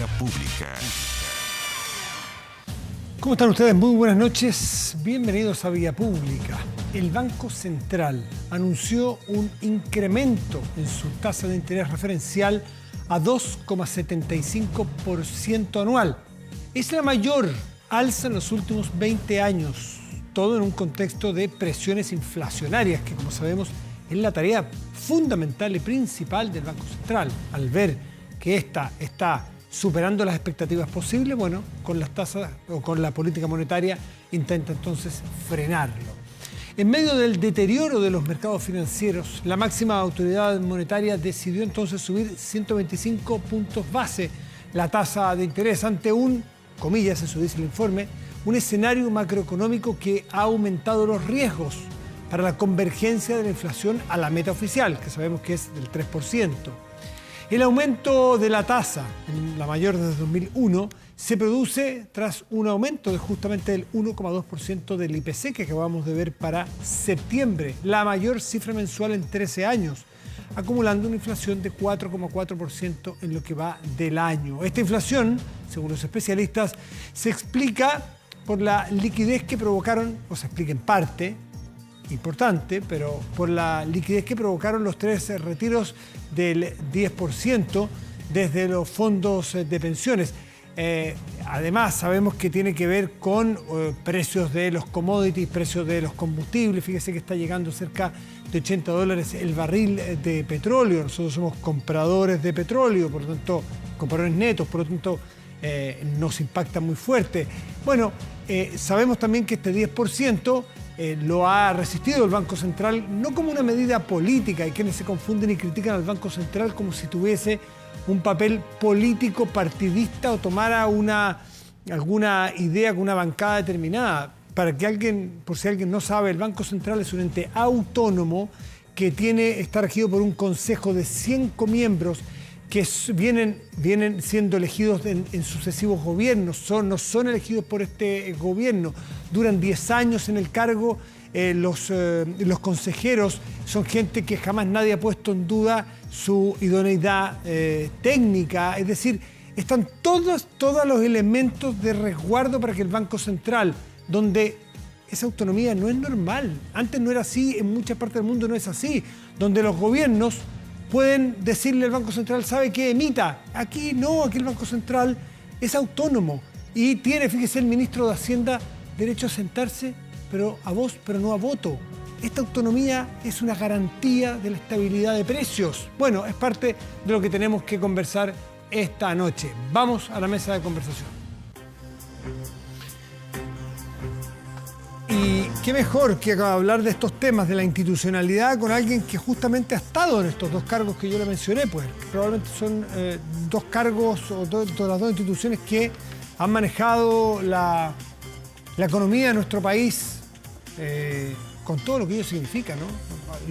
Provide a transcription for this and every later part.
Vía Pública. ¿Cómo están ustedes? Muy buenas noches. Bienvenidos a Vía Pública. El Banco Central anunció un incremento en su tasa de interés referencial a 2,75% anual. Es la mayor alza en los últimos 20 años, todo en un contexto de presiones inflacionarias, que como sabemos es la tarea fundamental y principal del Banco Central. Al ver que esta está superando las expectativas posibles, bueno, con las tasas o con la política monetaria intenta entonces frenarlo. En medio del deterioro de los mercados financieros, la máxima autoridad monetaria decidió entonces subir 125 puntos base la tasa de interés ante un, comillas, eso dice el informe, un escenario macroeconómico que ha aumentado los riesgos para la convergencia de la inflación a la meta oficial, que sabemos que es del 3%. El aumento de la tasa, la mayor desde 2001, se produce tras un aumento de justamente el 1,2% del IPC que acabamos de ver para septiembre, la mayor cifra mensual en 13 años, acumulando una inflación de 4,4% en lo que va del año. Esta inflación, según los especialistas, se explica por la liquidez que provocaron, o se explica en parte, importante, pero por la liquidez que provocaron los 3 retiros del 10% desde los fondos de pensiones. Además, sabemos que tiene que ver con precios de los commodities, precios de los combustibles. Fíjese que está llegando cerca de $80 el barril de petróleo. Nosotros somos compradores de petróleo, por lo tanto, compradores netos, por lo tanto, nos impacta muy fuerte. Bueno, sabemos también que este 10% lo ha resistido el Banco Central, no como una medida política. Hay quienes se confunden y critican al Banco Central como si tuviese un papel político partidista o tomara alguna idea con una bancada determinada. Para que alguien, por si alguien no sabe, el Banco Central es un ente autónomo que está regido por un consejo de 5 miembros que vienen siendo elegidos en sucesivos gobiernos, no son elegidos por este gobierno. Duran 10 años en el cargo. Los consejeros son gente que jamás nadie ha puesto en duda su idoneidad técnica. Es decir, están todos los elementos de resguardo para que el Banco Central, donde esa autonomía no es normal, antes no era así, en muchas partes del mundo no es así, donde los gobiernos pueden decirle al Banco Central, ¿sabe qué? Emita. Aquí no, aquí el Banco Central es autónomo y tiene, fíjese, el ministro de Hacienda derecho a sentarse, pero a voz, pero no a voto. Esta autonomía es una garantía de la estabilidad de precios. Bueno, es parte de lo que tenemos que conversar esta noche. Vamos a la mesa de conversación. Y qué mejor que hablar de estos temas, de la institucionalidad, con alguien que justamente ha estado en estos 2 cargos que yo le mencioné, pues probablemente son 2 cargos o las 2 instituciones que han manejado la economía de nuestro país con todo lo que ello significa, ¿no?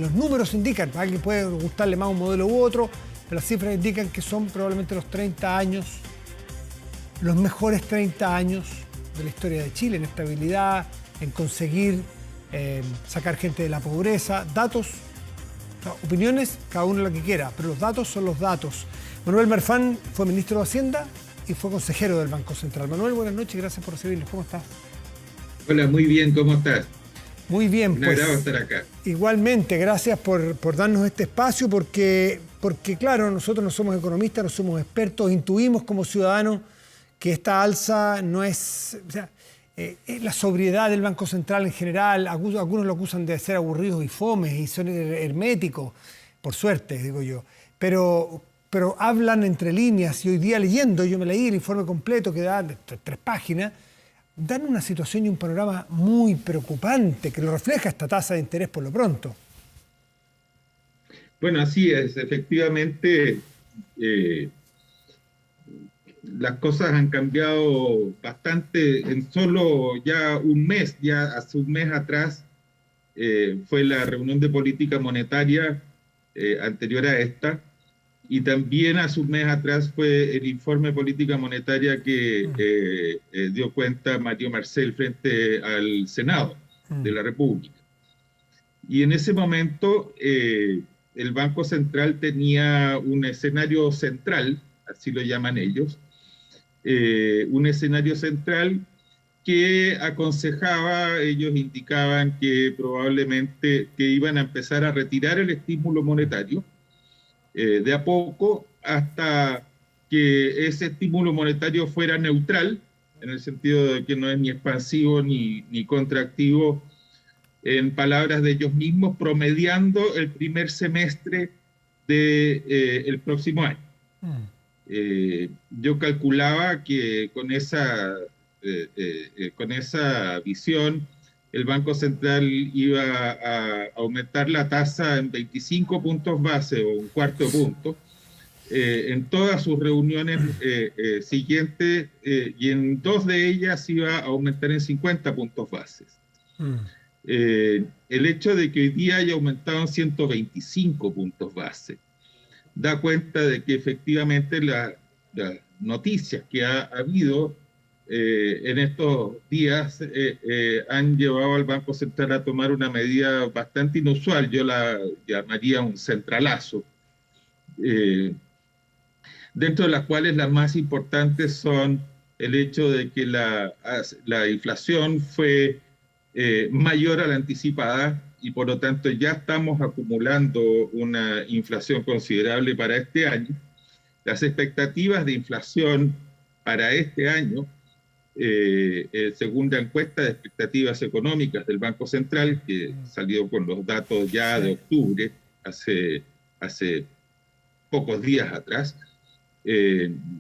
Los números indican, a alguien puede gustarle más un modelo u otro, pero las cifras indican que son probablemente los 30 años, los mejores 30 años de la historia de Chile en estabilidad, en conseguir sacar gente de la pobreza. Datos, opiniones, cada uno lo que quiera, pero los datos son los datos. Manuel Marfán fue ministro de Hacienda y fue consejero del Banco Central. Manuel, buenas noches, gracias por recibirnos. ¿Cómo estás? Hola, muy bien, ¿cómo estás? Muy bien, Un agrado estar acá. Igualmente, gracias por darnos este espacio, porque claro, nosotros no somos economistas, no somos expertos, intuimos como ciudadanos que esta alza no es... O sea, la sobriedad del Banco Central en general, algunos lo acusan de ser aburridos y fomes y son herméticos, por suerte, digo yo, pero hablan entre líneas y hoy día leyendo, yo me leí el informe completo que da 3 páginas, dan una situación y un panorama muy preocupante que lo refleja esta tasa de interés por lo pronto. Bueno, así es, efectivamente. Las cosas han cambiado bastante en solo ya un mes. Ya hace un mes atrás fue la reunión de política monetaria anterior a esta, y también hace un mes atrás fue el informe de política monetaria que dio cuenta Mario Marcel frente al Senado de la República. Y en ese momento el Banco Central tenía un escenario central, así lo llaman ellos, un escenario central que aconsejaba, ellos indicaban que probablemente que iban a empezar a retirar el estímulo monetario de a poco hasta que ese estímulo monetario fuera neutral, en el sentido de que no es ni expansivo ni contractivo, en palabras de ellos mismos, promediando el primer semestre del próximo año. Yo calculaba que con esa visión el Banco Central iba a aumentar la tasa en 25 puntos base o un cuarto punto en todas sus reuniones siguientes y en 2 de ellas iba a aumentar en 50 puntos bases. El hecho de que hoy día haya aumentado en 125 puntos base da cuenta de que efectivamente las noticias que ha habido en estos días han llevado al Banco Central a tomar una medida bastante inusual, yo la llamaría un centralazo, dentro de las cuales las más importantes son el hecho de que la inflación fue mayor a la anticipada y por lo tanto ya estamos acumulando una inflación considerable para este año. Las expectativas de inflación para este año, según la encuesta de expectativas económicas del Banco Central, que salió con los datos ya de octubre, hace pocos días atrás,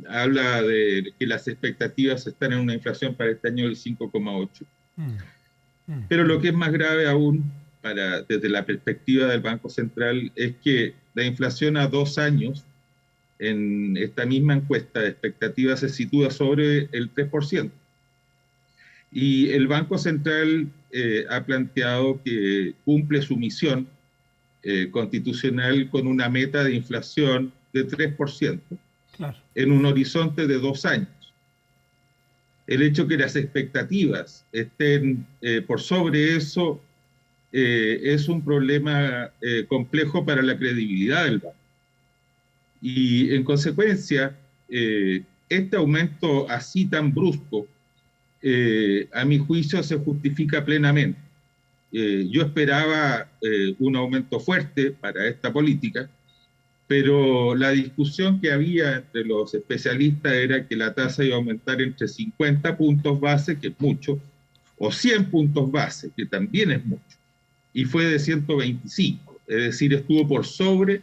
habla de que las expectativas están en una inflación para este año del 5,8%. Pero lo que es más grave aún, desde la perspectiva del Banco Central, es que la inflación a 2 años, en esta misma encuesta de expectativas, se sitúa sobre el 3%. Y el Banco Central ha planteado que cumple su misión constitucional con una meta de inflación de 3%, claro, en un horizonte de 2 años. El hecho que las expectativas estén por sobre eso es un problema complejo para la credibilidad del banco. Y en consecuencia, este aumento así tan brusco, a mi juicio, se justifica plenamente. Yo esperaba un aumento fuerte para esta política, pero la discusión que había entre los especialistas era que la tasa iba a aumentar entre 50 puntos base, que es mucho, o 100 puntos base, que también es mucho, y fue de 125, es decir, estuvo por sobre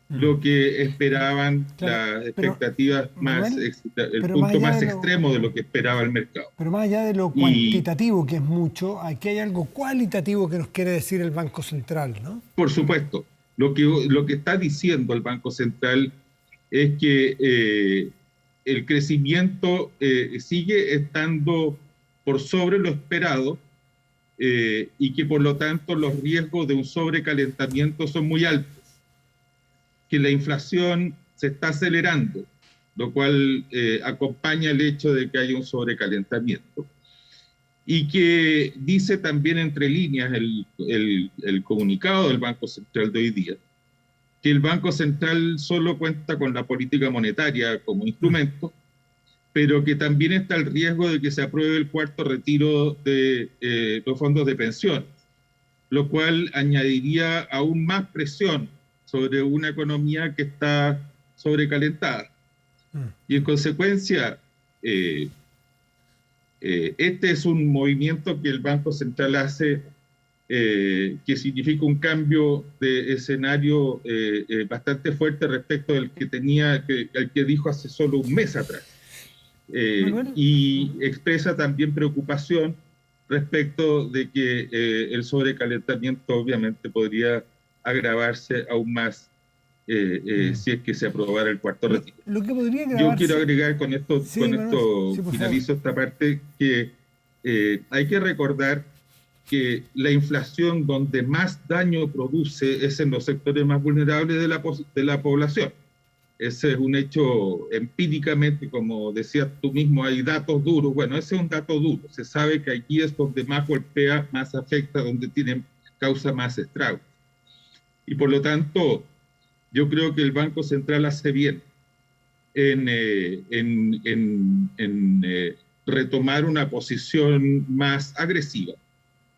lo que esperaban, claro, las expectativas, el punto más extremo de lo que esperaba el mercado. Pero más allá de lo cuantitativo, que es mucho, aquí hay algo cualitativo que nos quiere decir el Banco Central, ¿no? Por supuesto. Lo que está diciendo el Banco Central es que el crecimiento sigue estando por sobre lo esperado y que por lo tanto los riesgos de un sobrecalentamiento son muy altos, que la inflación se está acelerando, lo cual acompaña el hecho de que haya un sobrecalentamiento, y que dice también entre líneas el comunicado del Banco Central de hoy día, que el Banco Central solo cuenta con la política monetaria como instrumento, pero que también está el riesgo de que se apruebe el cuarto retiro de los fondos de pensiones, lo cual añadiría aún más presión sobre una economía que está sobrecalentada. Y en consecuencia, este es un movimiento que el Banco Central hace que significa un cambio de escenario bastante fuerte respecto al que dijo hace solo un mes atrás. Y expresa también preocupación respecto de que el sobrecalentamiento obviamente podría agravarse aún más si es que se aprobara el cuarto retiro. Lo que podría agravarse... Yo quiero agregar con esto, finalizo esta parte, que hay que recordar que la inflación donde más daño produce es en los sectores más vulnerables de la población. Ese es un hecho empíricamente, como decías tú mismo, hay datos duros. Bueno, ese es un dato duro. Se sabe que aquí es donde más golpea, más afecta, donde causa más estragos. Y por lo tanto, yo creo que el Banco Central hace bien en retomar una posición más agresiva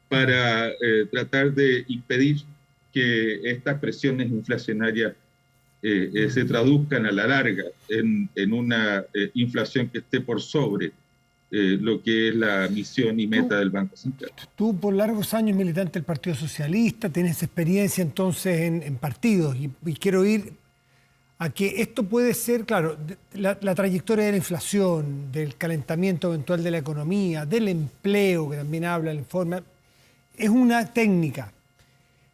para tratar de impedir que estas presiones inflacionarias se traduzcan a la larga en una inflación que esté por sobre lo que es la misión y meta del Banco Central. Tú por largos años militante del Partido Socialista, tienes experiencia entonces en partidos y quiero ir a que esto puede ser, claro, la trayectoria de la inflación, del calentamiento eventual de la economía, del empleo, que también habla el informe, es una técnica.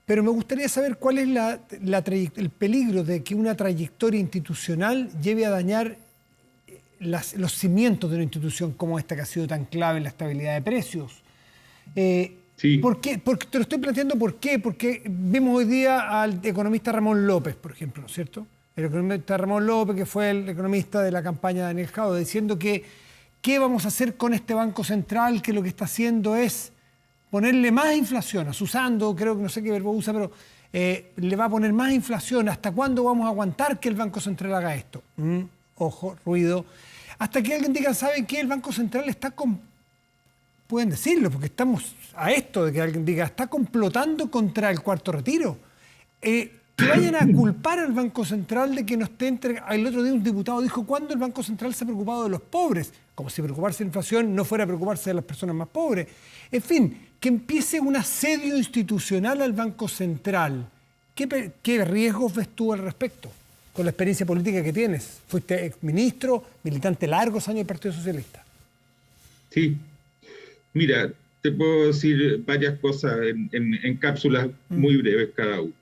Pero me gustaría saber cuál es el peligro de que una trayectoria institucional lleve a dañar los cimientos de una institución como esta que ha sido tan clave en la estabilidad de precios. Sí. ¿Por qué? Porque te lo estoy planteando, ¿por qué? Porque vemos hoy día al economista Ramón López, por ejemplo, ¿no es cierto? El economista Ramón López, que fue el economista de la campaña de Daniel Jadot, diciendo que ¿qué vamos a hacer con este Banco Central que lo que está haciendo es ponerle más inflación, asusando, creo que no sé qué verbo usa, pero le va a poner más inflación? ¿Hasta cuándo vamos a aguantar que el Banco Central haga esto? Ojo, ruido. Hasta que alguien diga, ¿saben qué? El Banco Central está pueden decirlo, porque estamos a esto de que alguien diga, está complotando contra el cuarto retiro. Que vayan a culpar al Banco Central de que no esté El otro día un diputado dijo, ¿cuándo el Banco Central se ha preocupado de los pobres? Como si preocuparse de la inflación no fuera preocuparse de las personas más pobres. En fin, que empiece un asedio institucional al Banco Central. ¿Qué riesgos ves tú al respecto? Con la experiencia política que tienes. Fuiste exministro, militante largos años del Partido Socialista. Sí. Mira, te puedo decir varias cosas en cápsulas muy breves cada una.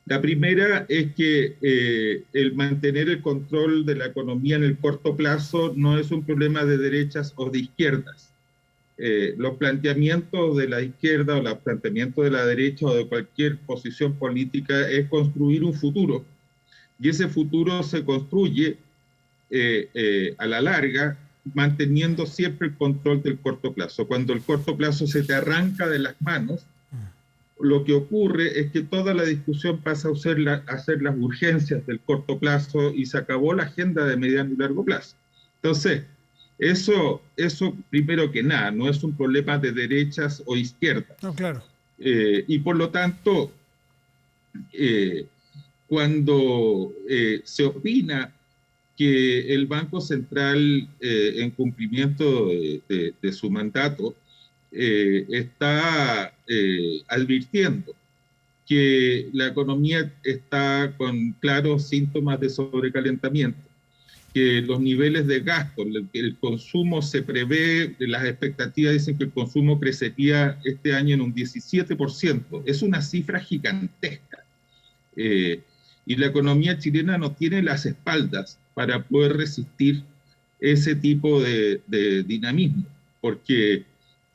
La primera es que el mantener el control de la economía en el corto plazo no es un problema de derechas o de izquierdas. Los planteamientos de la izquierda o los planteamientos de la derecha o de cualquier posición política es construir un futuro. Y ese futuro se construye a la larga manteniendo siempre el control del corto plazo. Cuando el corto plazo se te arranca de las manos, lo que ocurre es que toda la discusión pasa a ser las urgencias del corto plazo y se acabó la agenda de mediano y largo plazo. Entonces, eso primero que nada, no es un problema de derechas o izquierdas. No, claro. Y por lo tanto, cuando se opina que el Banco Central, en cumplimiento de su mandato, está advirtiendo que la economía está con claros síntomas de sobrecalentamiento, que los niveles de gasto, el consumo se prevé, las expectativas dicen que el consumo crecería este año en un 17%. Es una cifra gigantesca. Y la economía chilena no tiene las espaldas para poder resistir ese tipo de dinamismo, porque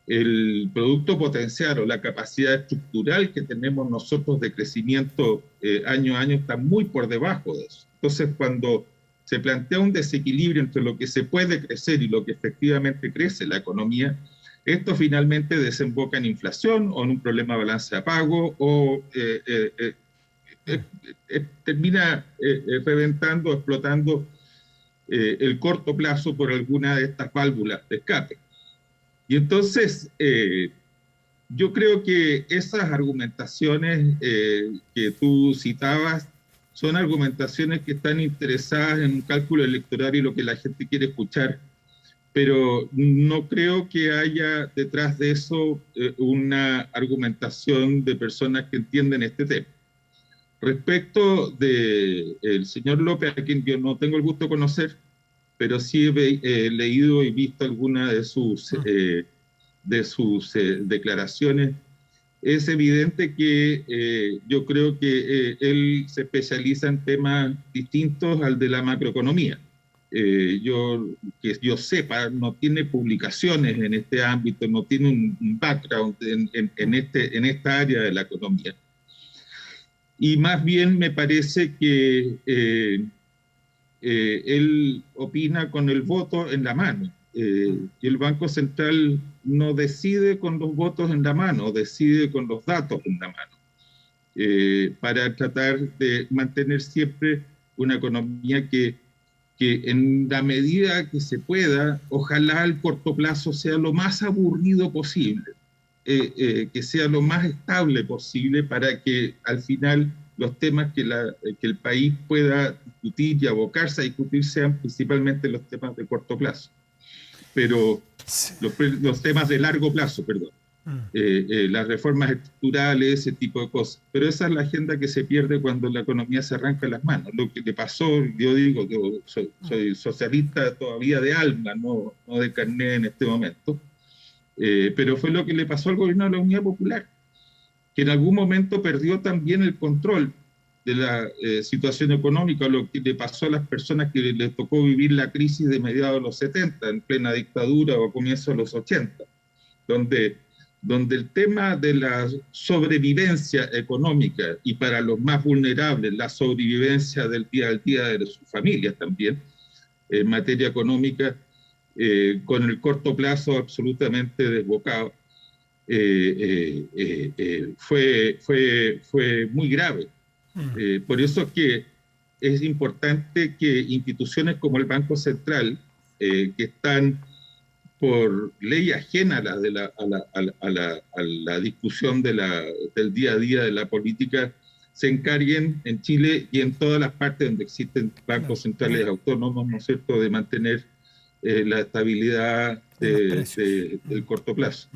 el producto potencial o la capacidad estructural que tenemos nosotros de crecimiento año a año está muy por debajo de eso. Entonces, cuando se plantea un desequilibrio entre lo que se puede crecer y lo que efectivamente crece la economía, esto finalmente desemboca en inflación o en un problema de balance de pago o termina reventando, explotando el corto plazo por alguna de estas válvulas de escape. Y entonces, yo creo que esas argumentaciones que tú citabas son argumentaciones que están interesadas en un cálculo electoral y lo que la gente quiere escuchar, pero no creo que haya detrás de eso una argumentación de personas que entienden este tema. Respecto del señor López, a quien yo no tengo el gusto de conocer, pero sí he leído y visto algunas de sus declaraciones, es evidente que yo creo que él se especializa en temas distintos al de la macroeconomía. Que yo sepa, no tiene publicaciones en este ámbito, no tiene un background en esta área de la economía. Y más bien me parece que él opina con el voto en la mano. Y el Banco Central no decide con los votos en la mano, decide con los datos en la mano, para tratar de mantener siempre una economía que que en la medida que se pueda, ojalá el corto plazo sea lo más aburrido posible, que sea lo más estable posible para que al final los temas que el país pueda discutir y abocarse a discutir sean principalmente los temas de corto plazo. Pero los temas de largo plazo, perdón. Las reformas estructurales, ese tipo de cosas. Pero esa es la agenda que se pierde cuando la economía se arranca las manos. Lo que le pasó, yo digo, yo soy socialista todavía de alma, no de carné en este momento, pero fue lo que le pasó al gobierno de la Unidad Popular, que en algún momento perdió también el control de la situación económica, lo que le pasó a las personas que les tocó vivir la crisis de mediados de los 70, en plena dictadura o a comienzos de los 80, donde el tema de la sobrevivencia económica y para los más vulnerables, la sobrevivencia del día al día de sus familias también, en materia económica, con el corto plazo absolutamente desbocado, fue muy grave. Por eso es que es importante que instituciones como el Banco Central, que están por ley ajena a la discusión del día a día de la política, se encarguen en Chile y en todas las partes donde existen bancos centrales autónomos, ¿no es cierto?, de mantener la estabilidad del corto plazo.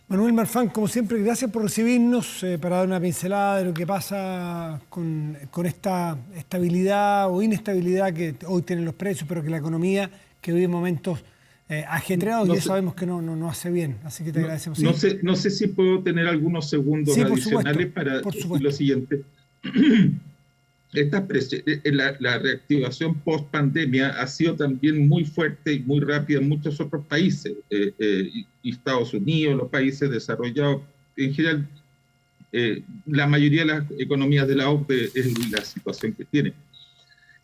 Manuel Marfán, como siempre, gracias por recibirnos para dar una pincelada de lo que pasa con esta estabilidad o inestabilidad que hoy tienen los precios, pero que la economía, que vive momentos ajetreados, ya sabemos que no hace bien. Así que te agradecemos. No sé si puedo tener algunos segundos adicionales para decir lo siguiente. La reactivación post-pandemia ha sido también muy fuerte y muy rápida en muchos otros países, y Estados Unidos, los países desarrollados, en general, la mayoría de las economías de la OCDE es la situación que tienen.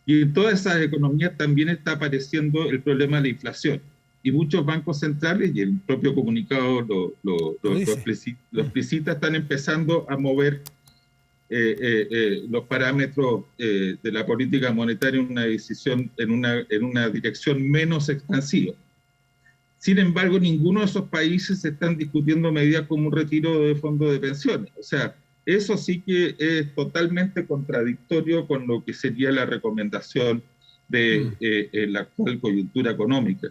Y en todas esas economías también está apareciendo el problema de la inflación. Y muchos bancos centrales, y el propio comunicado lo explicita, están empezando a mover los parámetros de la política monetaria en una dirección menos expansiva. Sin embargo, ninguno de esos países están discutiendo medidas como un retiro de fondos de pensiones. O sea, eso sí que es totalmente contradictorio con lo que sería la recomendación de la actual coyuntura económica.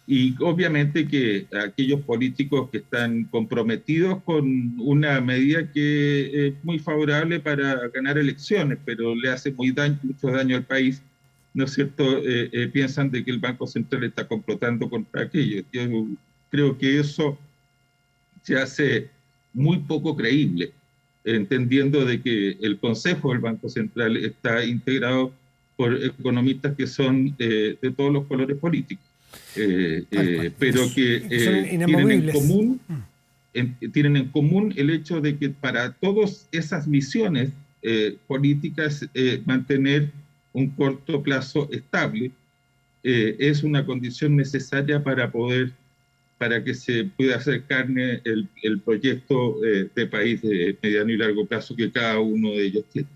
Y obviamente que aquellos políticos que están comprometidos con una medida que es muy favorable para ganar elecciones, pero le hace mucho daño al país, ¿no es cierto?, piensan de que el Banco Central está complotando contra aquello. Yo creo que eso se hace muy poco creíble, entendiendo de que el Consejo del Banco Central está integrado por economistas que son de todos los colores políticos. Pero que tienen en común el hecho de que para todas esas misiones políticas mantener un corto plazo estable es una condición necesaria para que se pueda hacer carne el proyecto de país de mediano y largo plazo que cada uno de ellos tiene.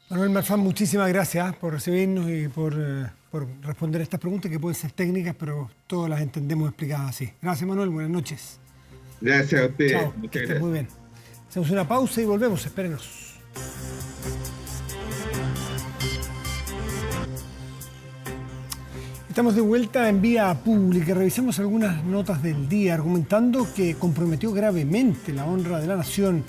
Manuel Marfán, muchísimas gracias por recibirnos y por responder estas preguntas que pueden ser técnicas, pero todas las entendemos explicadas así. Gracias, Manuel. Buenas noches. Gracias a usted. Chao. Muchas gracias. Gracias. Muy bien. Hacemos una pausa y volvemos. Espérenos. Estamos de vuelta en Vía Pública. Revisemos algunas notas del día, argumentando que comprometió gravemente la honra de la nación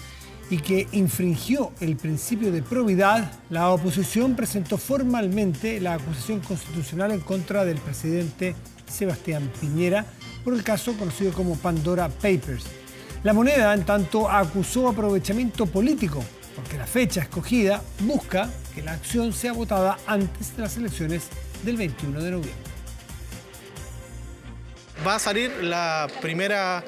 y que infringió el principio de probidad. La oposición presentó formalmente la acusación constitucional en contra del presidente Sebastián Piñera por el caso conocido como Pandora Papers. La Moneda, en tanto, acusó aprovechamiento político porque la fecha escogida busca que la acción sea votada antes de las elecciones del 21 de noviembre. Va a salir la primera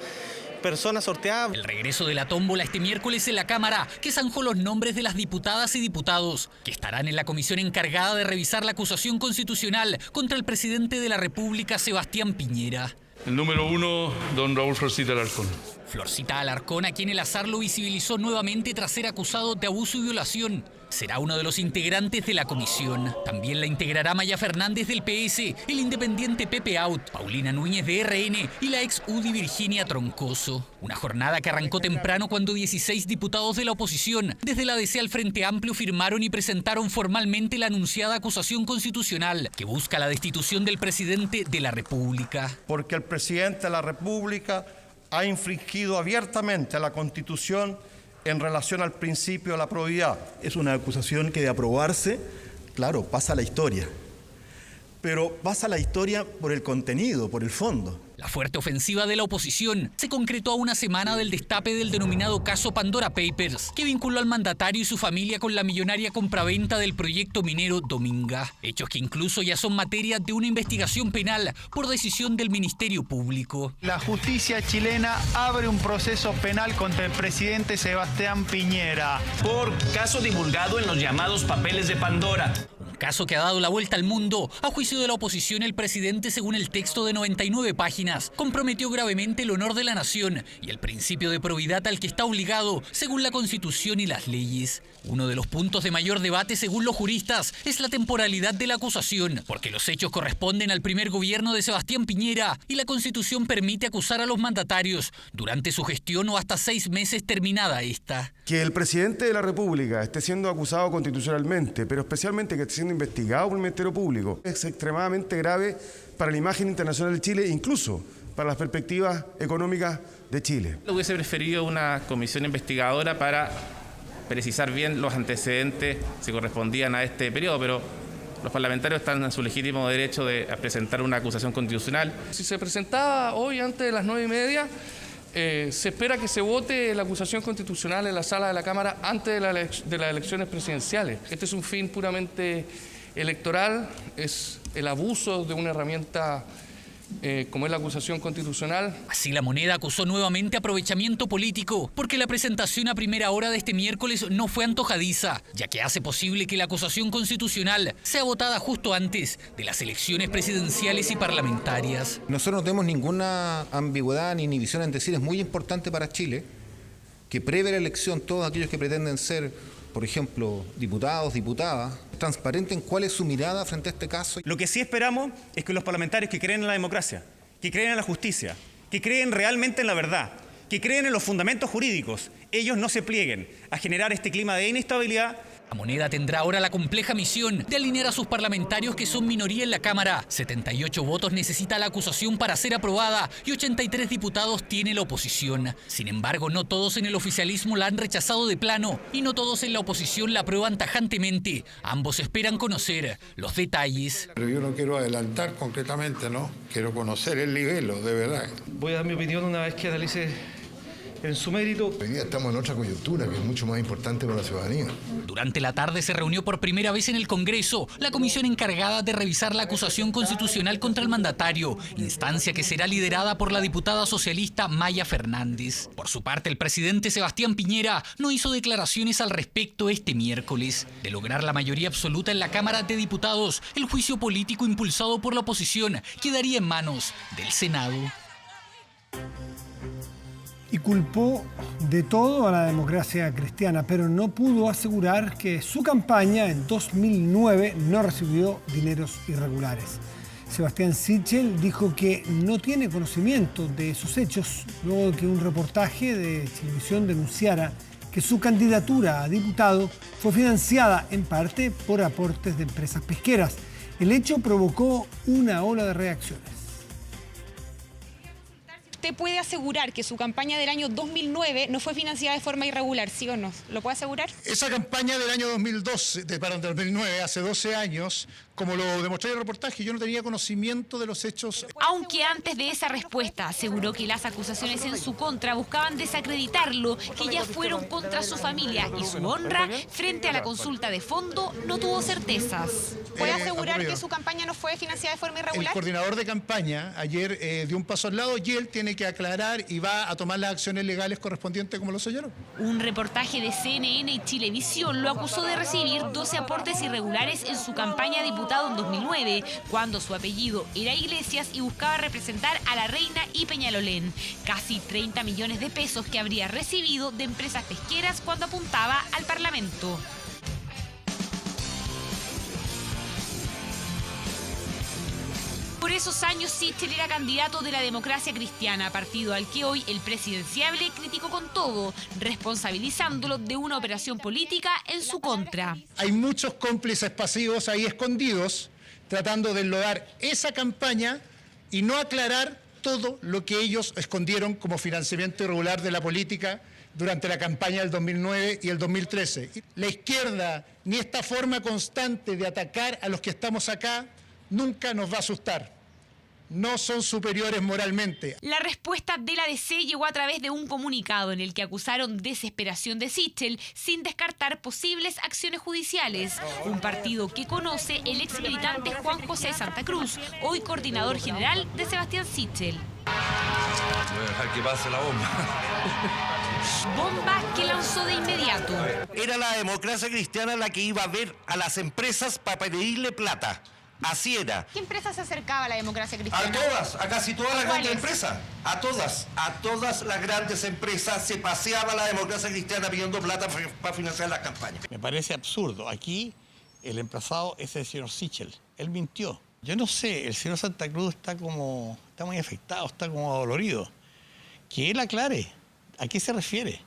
persona sorteada. El regreso de la tómbola este miércoles en la Cámara, que zanjó los nombres de las diputadas y diputados que estarán en la comisión encargada de revisar la acusación constitucional contra el presidente de la República, Sebastián Piñera. El número 1, don Raúl Florcita Alarcón. Florcita Alarcón, a quien el azar lo visibilizó nuevamente tras ser acusado de abuso y violación. será uno de los integrantes de la comisión. También la integrará Maya Fernández del PS, el independiente Pepe Out, Paulina Núñez de RN y la ex UDI Virginia Troncoso. Una jornada que arrancó temprano cuando 16 diputados de la oposición, desde la DC al Frente Amplio, firmaron y presentaron formalmente la anunciada acusación constitucional que busca la destitución del presidente de la República. Porque el presidente de la República ha infringido abiertamente la Constitución en relación al principio de la probidad. Es una acusación que de aprobarse, claro, pasa a la historia. Pero pasa a la historia por el contenido, por el fondo. La fuerte ofensiva de la oposición se concretó a una semana del destape del denominado caso Pandora Papers, que vinculó al mandatario y su familia con la millonaria compraventa del proyecto minero Dominga. Hechos que incluso ya son materia de una investigación penal por decisión del Ministerio Público. La justicia chilena abre un proceso penal contra el presidente Sebastián Piñera por caso divulgado en los llamados papeles de Pandora. Caso que ha dado la vuelta al mundo. A juicio de la oposición, el presidente, según el texto de 99 páginas, comprometió gravemente el honor de la nación y el principio de probidad al que está obligado, según la Constitución y las leyes. Uno de los puntos de mayor debate, según los juristas, es la temporalidad de la acusación, porque los hechos corresponden al primer gobierno de Sebastián Piñera y la Constitución permite acusar a los mandatarios durante su gestión o hasta 6 meses terminada esta. Que el presidente de la República esté siendo acusado constitucionalmente, pero especialmente que esté siendo investigado por el Ministerio Público, es extremadamente grave para la imagen internacional de Chile, incluso para las perspectivas económicas de Chile. Hubiese preferido una comisión investigadora para precisar bien los antecedentes si correspondían a este periodo, pero los parlamentarios están en su legítimo derecho de presentar una acusación constitucional. Si se presentaba hoy antes de las 9:30, se espera que se vote la acusación constitucional en la sala de la Cámara antes de las elecciones presidenciales. Este es un fin puramente electoral, es el abuso de una herramienta como es la acusación constitucional. Así la Moneda acusó nuevamente aprovechamiento político, porque la presentación a primera hora de este miércoles no fue antojadiza, ya que hace posible que la acusación constitucional sea votada justo antes de las elecciones presidenciales y parlamentarias. Nosotros no tenemos ninguna ambigüedad ni inhibición en decir, es muy importante para Chile que previa la elección todos aquellos que pretenden ser, por ejemplo, diputados, diputadas, transparenten cuál es su mirada frente a este caso. Lo que sí esperamos es que los parlamentarios que creen en la democracia, que creen en la justicia, que creen realmente en la verdad, que creen en los fundamentos jurídicos, ellos no se plieguen a generar este clima de inestabilidad. La Moneda tendrá ahora la compleja misión de alinear a sus parlamentarios, que son minoría en la Cámara. 78 votos necesita la acusación para ser aprobada y 83 diputados tiene la oposición. Sin embargo, no todos en el oficialismo la han rechazado de plano y no todos en la oposición la aprueban tajantemente. Ambos esperan conocer los detalles. Pero yo no quiero adelantar concretamente, ¿no? Quiero conocer el nivel, de verdad. Voy a dar mi opinión una vez que analice en su mérito. Hoy día estamos en otra coyuntura que es mucho más importante para la ciudadanía. Durante la tarde se reunió por primera vez en el Congreso la comisión encargada de revisar la acusación constitucional contra el mandatario, instancia que será liderada por la diputada socialista Maya Fernández. Por su parte, el presidente Sebastián Piñera no hizo declaraciones al respecto este miércoles. De lograr la mayoría absoluta en la Cámara de Diputados, el juicio político impulsado por la oposición quedaría en manos del Senado. Y culpó de todo a la democracia cristiana, pero no pudo asegurar que su campaña en 2009 no recibió dineros irregulares. Sebastián Sichel dijo que no tiene conocimiento de esos hechos, luego de que un reportaje de televisión denunciara que su candidatura a diputado fue financiada en parte por aportes de empresas pesqueras. El hecho provocó una ola de reacciones. ¿Usted puede asegurar que su campaña del año 2009 no fue financiada de forma irregular, sí o no? ¿Lo puede asegurar? Esa campaña del año 2009, hace 12 años, como lo demostré en el reportaje, yo no tenía conocimiento de los hechos. Aunque antes de esa respuesta aseguró que las acusaciones en su contra buscaban desacreditarlo, que ya fueron contra su familia y su honra, frente a la consulta de fondo no tuvo certezas. ¿Puede asegurar que su campaña no fue financiada de forma irregular? El coordinador de campaña ayer dio un paso al lado y él tiene que aclarar y va a tomar las acciones legales correspondientes como lo señaló. Un reportaje de CNN y Chilevisión lo acusó de recibir 12 aportes irregulares en su campaña de diputado en 2009, cuando su apellido era Iglesias y buscaba representar a La Reina y Peñalolén. Casi 30 millones de pesos que habría recibido de empresas pesqueras cuando apuntaba al Parlamento. esos años, Sichel era candidato de la Democracia Cristiana, partido al que hoy el presidenciable criticó con todo, responsabilizándolo de una operación política en su contra. Hay muchos cómplices pasivos ahí escondidos, tratando de enlodar esa campaña y no aclarar todo lo que ellos escondieron como financiamiento irregular de la política durante la campaña del 2009 y el 2013. La izquierda, ni esta forma constante de atacar a los que estamos acá, nunca nos va a asustar. No son superiores moralmente. La respuesta de la DC llegó a través de un comunicado en el que acusaron desesperación de Sichel sin descartar posibles acciones judiciales. Un partido que conoce el ex militante Juan José Santa Cruz, hoy coordinador general de Sebastián Sichel. Voy a dejar que pase la bomba. Bomba que lanzó de inmediato. Era la Democracia Cristiana la que iba a ver a las empresas para pedirle plata. Así era. ¿Qué empresa se acercaba a la Democracia Cristiana? A todas, a casi todas las grandes empresas. A todas las grandes empresas se paseaba la Democracia Cristiana pidiendo plata para financiar las campañas. Me parece absurdo. Aquí el emplazado es el señor Sichel. Él mintió. Yo no sé, el señor Santa Cruz está muy afectado, está como dolorido. Que él aclare a qué se refiere.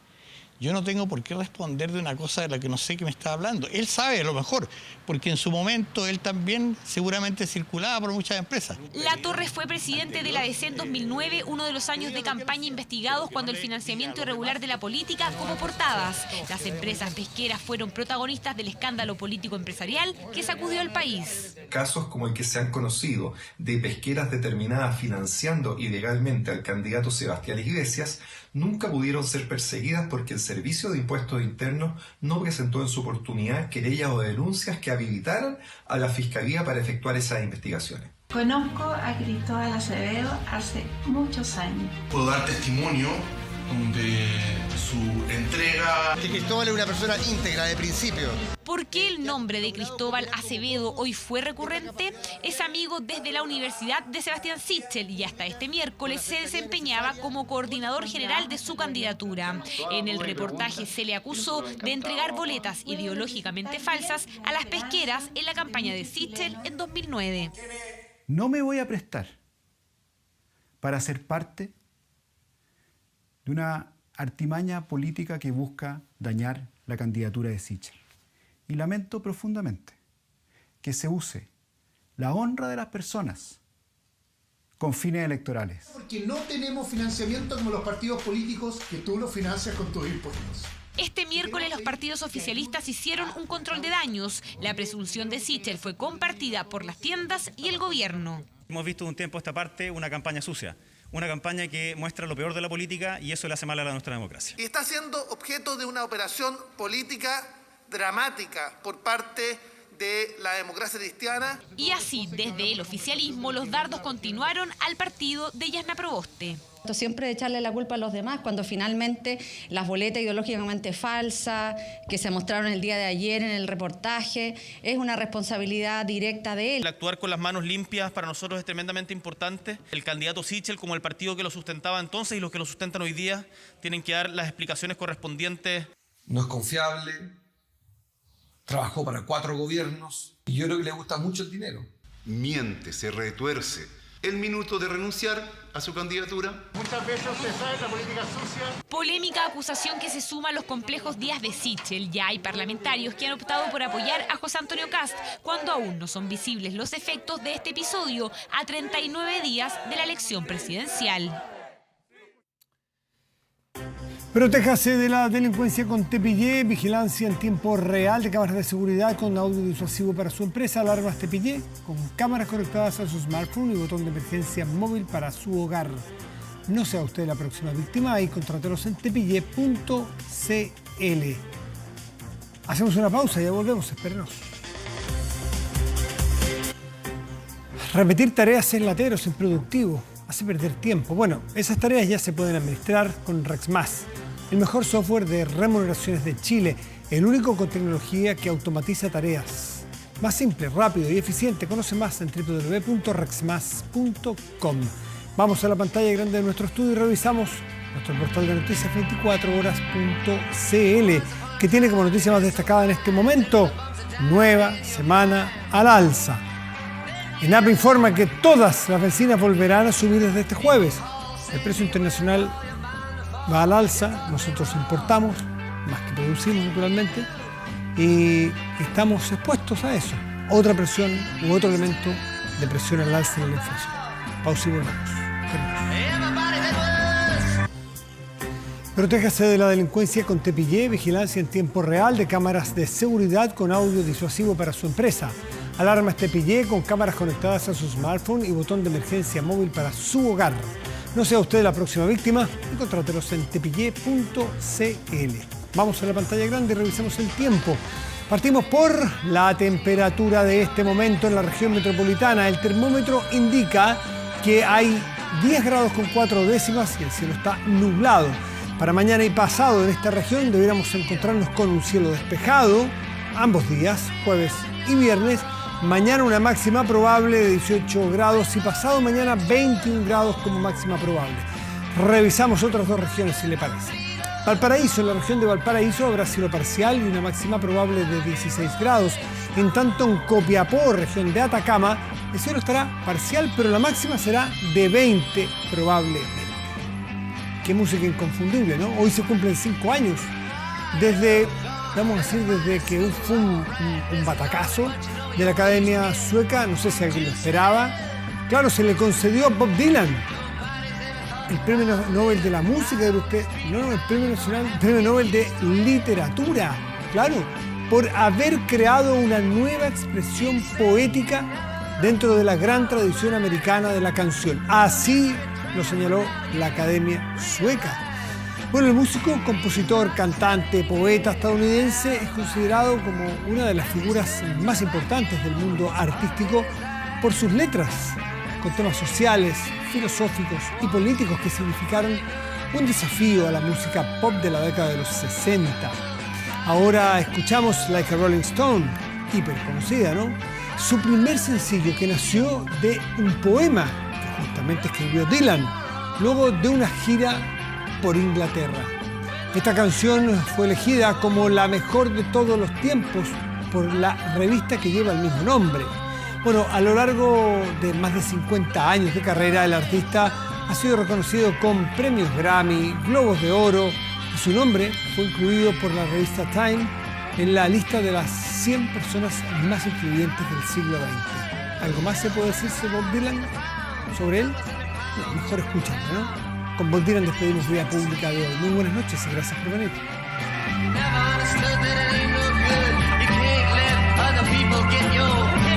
Yo no tengo por qué responder de una cosa de la que no sé qué me está hablando. Él sabe a lo mejor, porque en su momento él también seguramente circulaba por muchas empresas. Latorre fue presidente de la DC en 2009, uno de los años de campaña investigados cuando el financiamiento irregular de la política como portadas. Las empresas pesqueras fueron protagonistas del escándalo político-empresarial que sacudió al país. Casos como el que se han conocido de pesqueras determinadas financiando ilegalmente al candidato Sebastián Iglesias nunca pudieron ser perseguidas porque el Servicio de Impuestos Internos no presentó en su oportunidad querellas o denuncias que habilitaran a la Fiscalía para efectuar esas investigaciones. Conozco a Cristóbal Acevedo hace muchos años. Puedo dar testimonio de su entrega. Cristóbal es una persona íntegra de principio. ¿Por qué el nombre de Cristóbal Acevedo hoy fue recurrente? Es amigo desde la Universidad de Sebastián Sichel y hasta este miércoles se desempeñaba como coordinador general de su candidatura. En el reportaje se le acusó de entregar boletas ideológicamente falsas a las pesqueras en la campaña de Sichel en 2009. No me voy a prestar para ser parte de una artimaña política que busca dañar la candidatura de Sichel. Y lamento profundamente que se use la honra de las personas con fines electorales. Porque no tenemos financiamiento como los partidos políticos que tú los financias con tus impuestos. Este miércoles los partidos oficialistas hicieron un control de daños. La presunción de Sichel fue compartida por las tiendas y el gobierno. Hemos visto de un tiempo a esta parte una campaña sucia. Una campaña que muestra lo peor de la política y eso le hace mal a nuestra democracia. Y está siendo objeto de una operación política dramática por parte de la Democracia Cristiana. Y así, desde el oficialismo, los dardos continuaron al partido de Yasna Proboste. Siempre echarle la culpa a los demás cuando finalmente las boletas ideológicamente falsas que se mostraron el día de ayer en el reportaje es una responsabilidad directa de él. El actuar con las manos limpias para nosotros es tremendamente importante. El candidato Sichel, como el partido que lo sustentaba entonces y los que lo sustentan hoy día, tienen que dar las explicaciones correspondientes. No es confiable, trabajó para 4 gobiernos y yo creo que le gusta mucho el dinero. Miente, se retuerce. El minuto de renunciar a su candidatura. Muchas veces usted sabe la política sucia. Polémica acusación que se suma a los complejos días de Sichel. Ya hay parlamentarios que han optado por apoyar a José Antonio Kast cuando aún no son visibles los efectos de este episodio a 39 días de la elección presidencial. Protéjase de la delincuencia con Tepillé, vigilancia en tiempo real de cámaras de seguridad con audio disuasivo para su empresa, alarmas Tepillé, con cámaras conectadas a su smartphone y botón de emergencia móvil para su hogar. No sea usted la próxima víctima y contrátelos en tepillé.cl. Hacemos una pausa y ya volvemos, espérenos. Repetir tareas es latero, es improductivo, hace perder tiempo. Bueno, esas tareas ya se pueden administrar con RexMás, el mejor software de remuneraciones de Chile, el único con tecnología que automatiza tareas. Más simple, rápido y eficiente. Conoce más en www.rexmas.com. Vamos a la pantalla grande de nuestro estudio y revisamos nuestro portal de noticias 24horas.cl, que tiene como noticia más destacada en este momento: nueva semana al alza. ENAP informa que todas las bencinas volverán a subir desde este jueves. El precio internacional va al alza, nosotros importamos, más que producimos naturalmente, y estamos expuestos a eso. Otra presión u otro elemento de presión al alza en la inflación. Pausa y volvemos. Protéjase de la delincuencia con Tepillé, vigilancia en tiempo real de cámaras de seguridad con audio disuasivo para su empresa. Alarmas Tepillé con cámaras conectadas a su smartphone y botón de emergencia móvil para su hogar. No sea usted la próxima víctima y contrátelos en tepillé.cl. Vamos a la pantalla grande y revisemos el tiempo. Partimos por la temperatura de este momento en la región metropolitana. El termómetro indica que hay 10 grados con 4 décimas y el cielo está nublado. Para mañana y pasado en esta región deberíamos encontrarnos con un cielo despejado ambos días, jueves y viernes. Mañana una máxima probable de 18 grados y pasado mañana 21 grados como máxima probable. Revisamos otras dos regiones si le parece. Valparaíso, en la región de Valparaíso habrá cielo parcial y una máxima probable de 16 grados. En tanto en Copiapó, región de Atacama, el cielo estará parcial pero la máxima será de 20 probablemente. Qué música inconfundible, ¿no? Hoy se cumplen 5 años desde, vamos a decir, desde que fue un batacazo de la Academia Sueca, no sé si alguien lo esperaba. Claro, se le concedió a Bob Dylan el Premio Nobel de la Música, el Premio Nobel de Literatura, claro, por haber creado una nueva expresión poética dentro de la gran tradición americana de la canción. Así lo señaló la Academia Sueca. Bueno, el músico, compositor, cantante, poeta estadounidense es considerado como una de las figuras más importantes del mundo artístico por sus letras, con temas sociales, filosóficos y políticos que significaron un desafío a la música pop de la década de los 60. Ahora escuchamos Like a Rolling Stone, hiper conocida, ¿no? Su primer sencillo, que nació de un poema que justamente escribió Dylan, luego de una gira por Inglaterra. Esta canción fue elegida como la mejor de todos los tiempos por la revista que lleva el mismo nombre. Bueno, a lo largo de más de 50 años de carrera, el artista ha sido reconocido con premios Grammy, Globos de Oro, y su nombre fue incluido por la revista Time en la lista de las 100 personas más influyentes del siglo XX. ¿Algo más se puede decir sobre Bob Dylan? ¿Sobre él? No, mejor escuchando, ¿no? Con Bob Dylan despedimos Vía Pública de hoy. Muy buenas noches y gracias por venir. Never understood that it ain't no good. You can't let other people get your